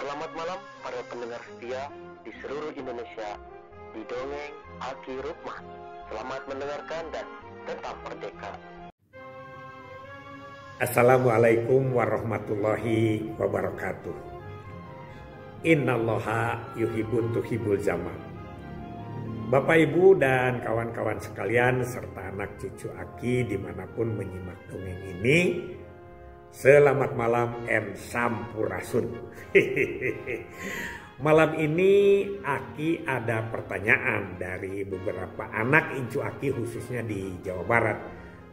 Selamat malam para pendengar setia di seluruh Indonesia di Dongeng Aki Rukman. Selamat mendengarkan dan tetap merdeka. Assalamualaikum warahmatullahi wabarakatuh. Innallaha yuhibbun tuhibbul zaman. Bapak Ibu dan kawan-kawan sekalian serta anak cucu Aki dimanapun menyimak dongeng ini, selamat malam M Sampurasun. Malam ini Aki ada pertanyaan dari beberapa anak incu Aki khususnya di Jawa Barat.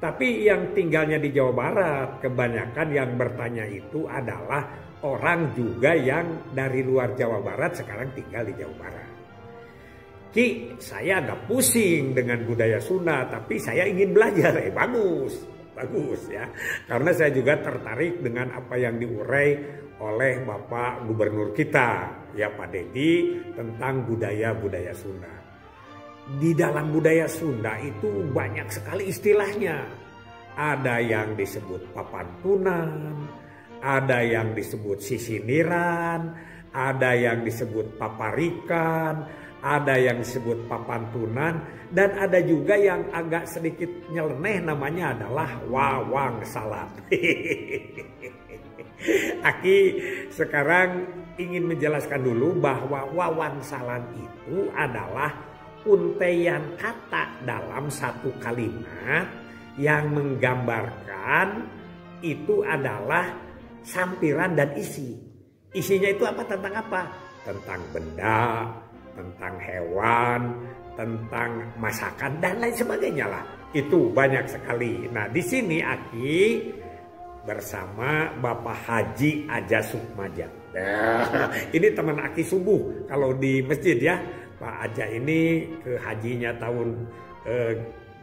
Tapi yang tinggalnya di Jawa Barat, kebanyakan yang bertanya itu adalah orang juga yang dari luar Jawa Barat sekarang tinggal di Jawa Barat. Ki, saya agak pusing dengan budaya Sunda, tapi saya ingin belajar. Bagus ya. Karena saya juga tertarik dengan apa yang diurai oleh Bapak Gubernur kita, ya Pak Dedi, tentang budaya-budaya Sunda. Di dalam budaya Sunda itu banyak sekali istilahnya. Ada yang disebut papantunan, ada yang disebut sisiniran, ada yang disebut paparikan, ada yang disebut papantunan, dan ada juga yang agak sedikit nyeleneh namanya adalah wawang salat. Aki sekarang ingin menjelaskan dulu bahwa wawang salat itu adalah untaian kata dalam satu kalimat yang menggambarkan itu adalah sampiran dan isi. Isinya itu apa? Tentang apa? Tentang benda, tentang hewan, tentang masakan dan lain sebagainya lah. Itu banyak sekali. Nah, di sini Aki bersama Bapak Haji Aja Sukmaja. Nah, ini teman Aki subuh kalau di masjid ya. Pak Aja ini ke hajinya tahun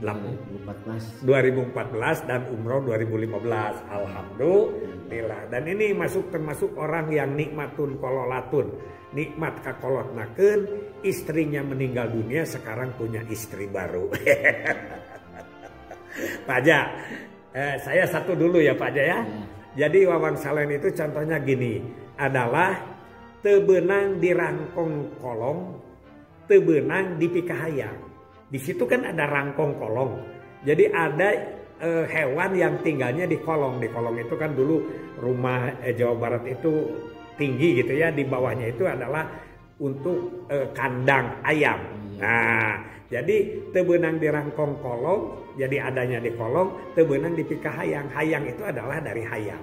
2014 dan umroh 2015. Alhamdulillah. Dan ini termasuk orang yang nikmatun kololatun. Nikmat kakolotnakeun, istrinya meninggal dunia, sekarang punya istri baru. Pak Aja, saya satu dulu ya Pak Aja ya. Jadi wawang salen itu contohnya gini, adalah tebenang di rangkong kolong, tebenang di pikahayang. Di situ kan ada rangkong kolong. Jadi ada hewan yang tinggalnya di kolong. Di kolong itu kan dulu rumah Jawa Barat itu tinggi gitu ya. Di bawahnya itu adalah untuk kandang ayam. Nah, jadi tebenang di rangkong kolong, jadi adanya di kolong, tebenang di pikahayang. Hayang itu adalah dari hayam.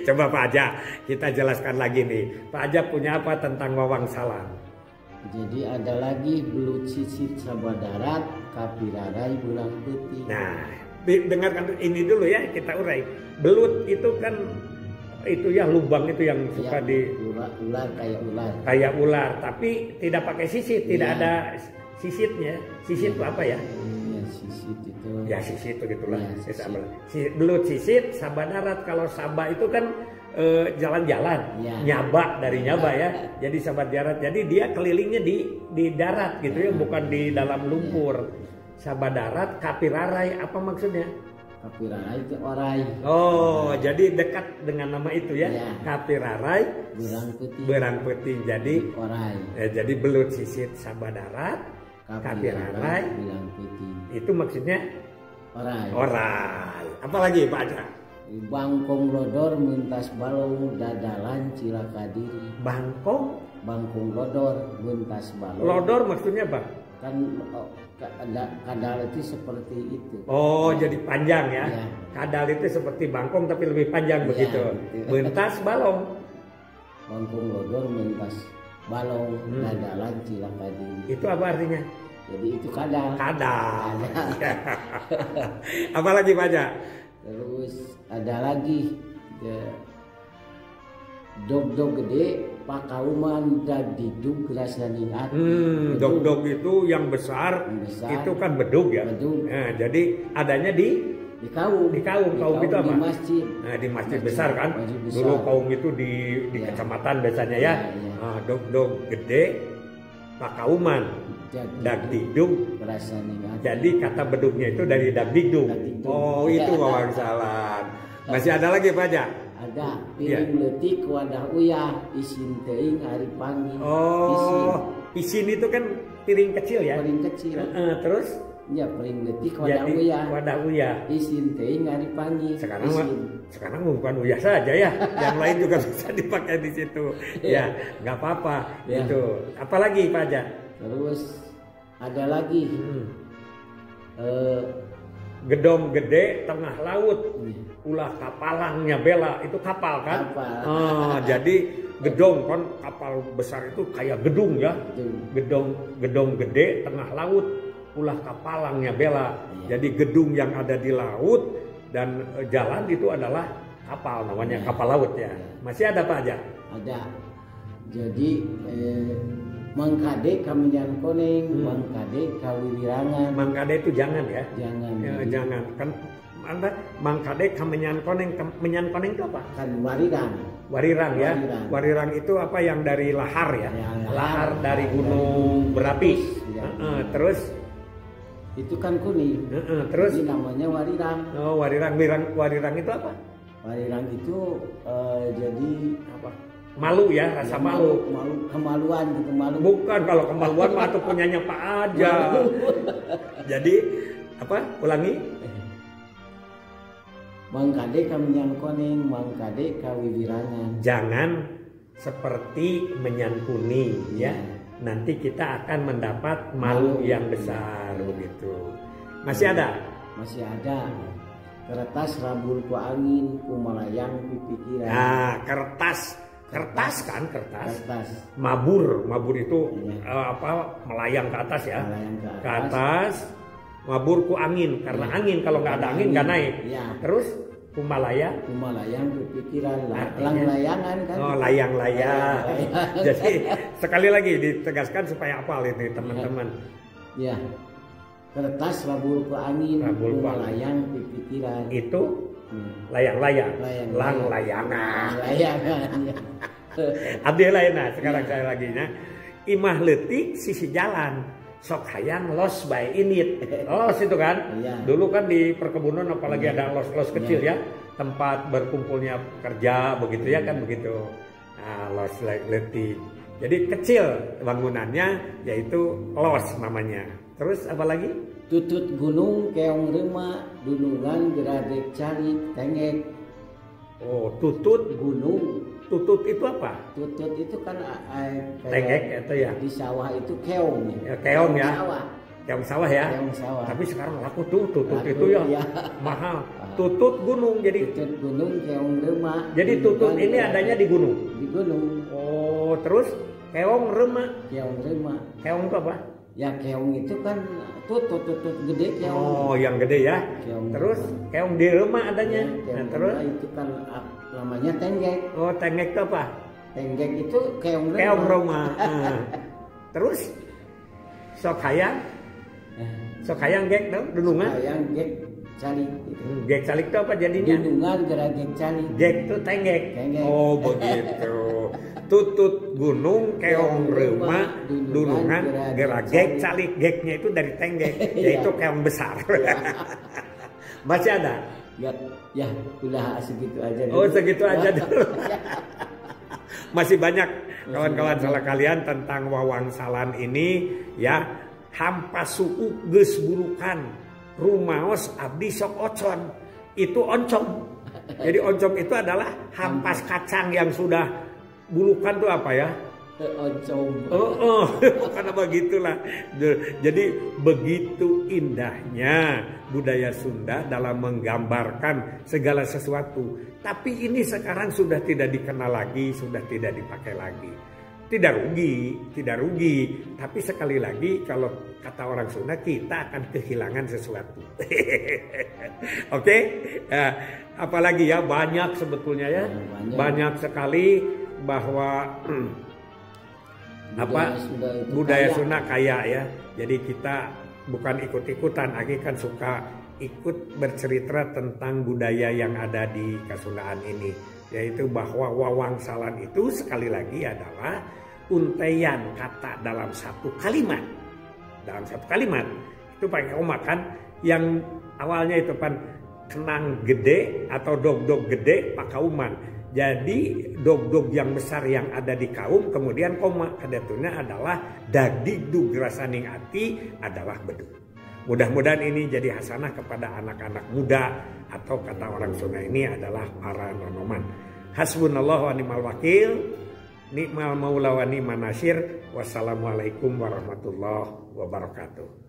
Coba Pak Aja, kita jelaskan lagi nih. Pak Aja punya apa tentang wawang salam? Jadi ada lagi belut sisir sabah darat, kapirarai bulang putih. Nah, dengarkan ini dulu ya, kita urai. Belut itu kan itu ya lubang itu yang suka di ular kayak ular. Kayak ular, tapi tidak pakai sisit, tidak ada sisitnya. Sisit itu apa ya? Ya sisit itu. Ya sisit itu gitulah. Ya, belut sisit, sabah darat. Kalau sabah itu kan jalan-jalan, nyaba dari nyaba ya. Jadi sabah darat. Jadi dia kelilingnya di darat gitu ya, bukan di dalam lumpur. Sabah darat, kapirarai, apa maksudnya? Kapirarai itu orai. Oh, jadi dekat dengan nama itu ya. Kapirarai, berang putih. Jadi orai. Jadi belut sisit sabah darat, kapirarai, berang putih. Itu maksudnya orai. Orai. Apalagi Pak Aja? Bangkong lodor mentas balong dadalan cilaka diri. Bangkong lodor mentas balong. Lodor maksudnya apa? Kan kadal itu seperti itu. Oh, jadi panjang ya. Kadal itu seperti bangkong tapi lebih panjang begitu. Mentas balong. Bangkong lodor mentas balong dadalan cilaka diri. Itu apa artinya? Jadi itu kadal. Apalagi Pak Aja? Terus ada lagi dog gede pakauman didug rasaningat. Dog itu yang besar, itu kan bedug ya. Nah, jadi adanya di kaum itu apa? Di masjid. Nah, di masjid besar kan. Dulu kaum itu di kecamatan biasanya ya. Nah, dog gede pakauman dagdidung. Jadi kata bedugnya itu dari dagdidung. Oh, itu wawang salam. Masih ada lagi Pak Aja? Ada piring leutik wadah uyah isin teuing ari panggi. Oh, pisin itu kan piring kecil ya? Piring kecil. Terus? Ya piring leutik wadah uyah. Wadah uyah. Isin teuing ari panggi. Sekarang bukan uyah saja ya, yang lain juga bisa dipakai di situ. Ya, nggak apa-apa. Gitu. Apalagi Pak Haja? Terus ada lagi. Gedong gede tengah laut, ulah kapalangnya bela, itu kapal kan? Kapal. Jadi gedong kan kapal besar itu kayak gedung ya, gedong gede tengah laut, ulah kapalangnya bela. Jadi gedung yang ada di laut dan jalan itu adalah kapal, namanya kapal laut ya. Masih ada Pak Haja? Ada. Jadi mangkade kaminyan koneng, mangkade kawirirangan. Mangkade itu jangan ya? Jangan. Ya, jangan. Kan Anda mangkade kaminyan koneng, menyan koneng itu apa? Kan warirang. Warirang ya. Warirang itu apa yang dari lahar ya? Lahar dari gunung berapi. Ya. Terus itu kan kuning. Terus jadi namanya warirang. Oh, warirang. Warirang itu apa? Warirang itu jadi apa? Malu ya, rasa malu. Kemaluan gitu, malu. Bukan, kalau kemaluan mah itu punyanya Pak Haja. Jadi apa? Ulangi. Mangkade kaminyan koneng, mangkade kawiwirangan. Jangan seperti menyan kuning ya. Nanti kita akan mendapat malu yang besar begitu. Masih ada? Masih ada. Kertas rabul ku angin, ku melayang pipikiran. Nah, kertas kan kertas. Mabur itu melayang ke atas ya. Ke atas. Mabur ku angin karena angin kalau nggak ada angin nggak naik. Terus kumalayang berpikiran layang-layangan kan. Oh, layang-layang. Jadi sekali lagi ditegaskan supaya hafal ini teman-teman. Ya. Kertas rabul ku angin, kumalayang berpikiran. Itu layang-layang, layangan. Abdi lain sekarang saya lagi nya. Imah leutik sisi jalan, sok hayang los bae init. Los itu kan? Dulu kan di perkebunan apalagi ada los-los kecil ya, tempat berkumpulnya pekerja begitu ya kan begitu. Nah, los leutik. Jadi kecil bangunannya yaitu los namanya. Terus apa lagi? Tutut gunung keong rema, dunungan geradek cari tengek. Oh, tutut gunung. Tutut itu apa? Tutut itu kan tengek itu ya. Di sawah itu keong. Keong ya. Keong sawah ya. Keong sawah. Tapi sekarang laku tuh tutut itu ya. Mahal. Tutut gunung jadi. Tutut gunung keong rema. Jadi tutut ini adanya di gunung. Di gunung. Oh, terus keong rema. Keong rema. Keong itu apa? Ya keong itu kan tutut gede keong. Oh, yang gede ya. Keong terus keong di rumah adanya. Nah, terus itu kan namanya tenggek. Oh, tenggek itu apa? Tenggek itu keong rumah. Keong rumah. Terus sok hayang. Sok hayang gek dong, dunungan. Hayang gek calik. Gek calik itu apa jadinya? Dunungan gerak gek calik. Gek itu tenggek. Oh, begitu. Tutut gunung keong rumah dunungan gerak gek calik. Geknya itu dari tenggek, yaitu keong besar. Masih ada? Ya, udah segitu aja dulu. Oh, segitu aja dulu. Masih banyak kawan-kawan salah kalian tentang wawangsalan ini ya. Hampas suku geus bulukan rumaos abdi sok ocon. Itu oncom. Jadi oncom itu adalah hampas kacang yang sudah bulukan tuh apa ya? Oncom. Karena begitulah. Jadi begitu indahnya budaya Sunda dalam menggambarkan segala sesuatu. Tapi ini sekarang sudah tidak dikenal lagi, sudah tidak dipakai lagi. Tidak rugi. Tapi sekali lagi kalau kata orang Sunda kita akan kehilangan sesuatu. Oke? Apalagi ya banyak sebetulnya ya. Banyak sekali bahwa budaya Sunda kaya ya. Jadi kita bukan ikut-ikutan, Aki kan suka ikut bercerita tentang budaya yang ada di Kasundaan ini, yaitu bahwa wawangsalan itu sekali lagi adalah untaian kata dalam satu kalimat. Dalam satu kalimat itu pakai koma kan, yang awalnya itu kan kenang gede atau dog gede pakauman. Jadi dog-dog yang besar yang ada di kaum kemudian koma kadatuna adalah dagdig dugrasaning ati adalah bedug. Mudah-mudahan ini jadi hasanah kepada anak-anak muda atau kata orang Sunda ini adalah para nonoman. Hasbunallahu wa ni'mal wakil, ni'mal maula wa ni'man nasir. Wassalamualaikum warahmatullahi wabarakatuh.